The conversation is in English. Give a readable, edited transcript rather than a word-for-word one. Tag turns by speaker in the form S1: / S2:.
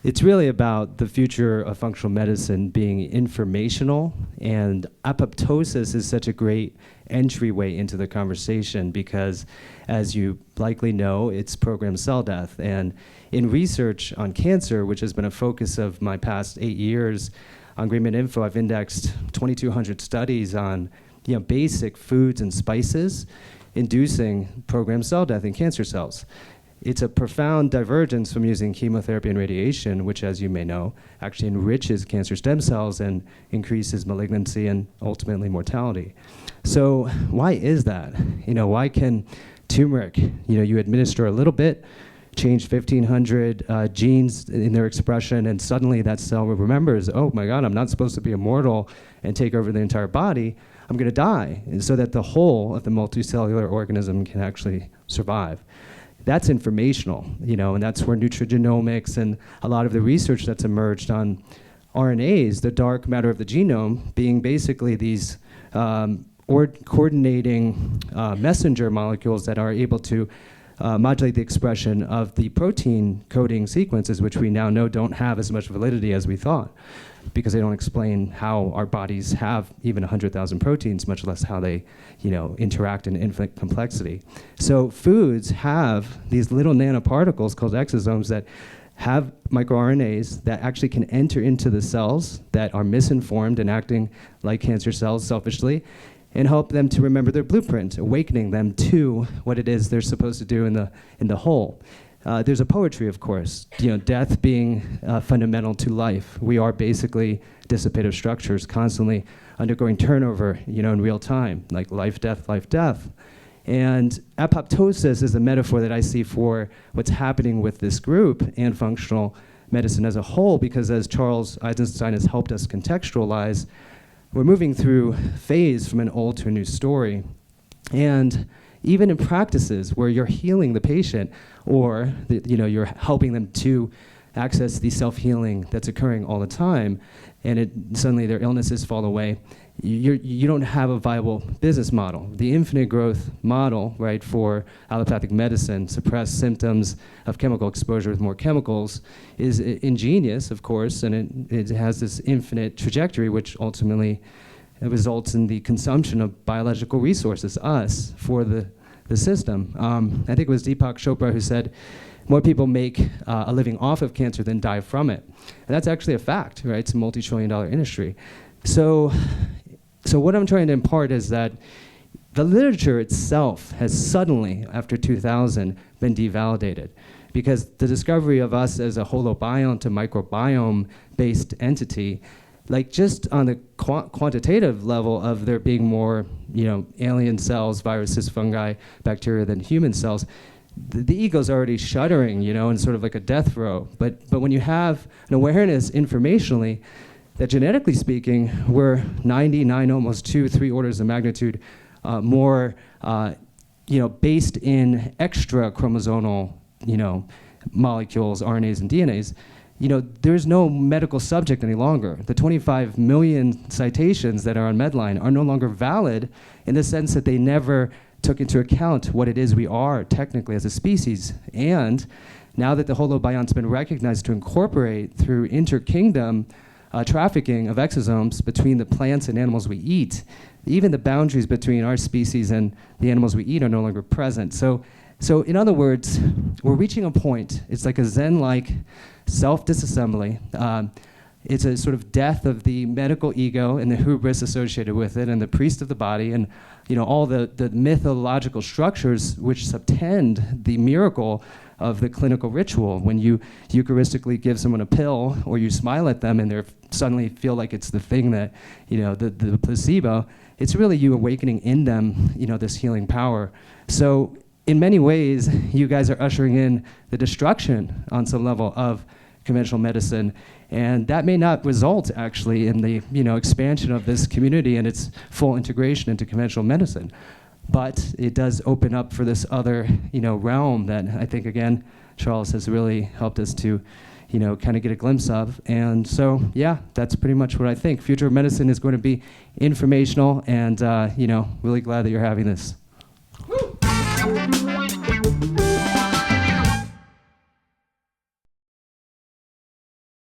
S1: It's really about the future of functional medicine being informational, and apoptosis is such a great entryway into the conversation because, as you likely know, it's programmed cell death. And in research on cancer, which has been a focus of my past 8 years, on Greenman Info, I've indexed 2,200 studies on basic foods and spices inducing programmed cell death in cancer cells. It's a profound divergence from using chemotherapy and radiation, which, as you may know, actually enriches cancer stem cells and increases malignancy and ultimately mortality. So why is that? Why can turmeric, you administer a little bit, change 1,500 genes in their expression, and suddenly that cell remembers, oh my God, I'm not supposed to be immortal and take over the entire body. I'm going to die, and so that the whole of the multicellular organism can actually survive. That's informational, and that's where nutrigenomics and a lot of the research that's emerged on RNAs, the dark matter of the genome, being basically these coordinating messenger molecules that are able to modulate the expression of the protein coding sequences, which we now know don't have as much validity as we thought, because they don't explain how our bodies have even 100,000 proteins, much less how they interact in infinite complexity. So foods have these little nanoparticles called exosomes that have microRNAs that actually can enter into the cells that are misinformed and acting like cancer cells selfishly, and help them to remember their blueprint, awakening them to what it is they're supposed to do in the whole. There's a poetry, of course, death being fundamental to life. We are basically dissipative structures constantly undergoing turnover, in real time, like life, death, life, death. And apoptosis is a metaphor that I see for what's happening with this group and functional medicine as a whole, because as Charles Eisenstein has helped us contextualize, we're moving through phase from an old to a new story. And even in practices where you're healing the patient or you're helping them to access the self-healing that's occurring all the time, and suddenly their illnesses fall away, you don't have a viable business model. The infinite growth model, right, for allopathic medicine, suppressed symptoms of chemical exposure with more chemicals, is ingenious, of course, and it has this infinite trajectory, which ultimately results in the consumption of biological resources, us, for the system. I think it was Deepak Chopra who said, more people make a living off of cancer than die from it. And that's actually a fact, right? It's a multi-trillion-dollar industry. So what I'm trying to impart is that the literature itself has suddenly, after 2000, been devalidated, because the discovery of us as a holobiome to microbiome-based entity, like just on the quantitative level of there being more, alien cells, viruses, fungi, bacteria than human cells, the ego's already shuddering, in sort of like a death row. But when you have an awareness informationally that genetically speaking, we're 99, almost 3 orders of magnitude more, based in extra chromosomal, molecules, RNAs and DNAs, there's no medical subject any longer. The 25 million citations that are on Medline are no longer valid in the sense that they never took into account what it is we are technically as a species. And now that the holobion's been recognized to incorporate through interkingdom trafficking of exosomes between the plants and animals we eat, even the boundaries between our species and the animals we eat are no longer present. So in other words, we're reaching a point, it's like a Zen-like self-disassembly. It's a sort of death of the medical ego and the hubris associated with it, and the priest of the body, and all the mythological structures which subtend the miracle of the clinical ritual. When you Eucharistically give someone a pill, or you smile at them and they suddenly feel like it's the thing that, the placebo, it's really you awakening in them, this healing power. So in many ways, you guys are ushering in the destruction on some level of conventional medicine, and that may not result actually in the expansion of this community and its full integration into conventional medicine, but it does open up for this other realm that I think, again, Charles has really helped us to kind of get a glimpse of. And so yeah, that's pretty much what I think. Future of medicine is going to be informational, and really glad that you're having this. Woo!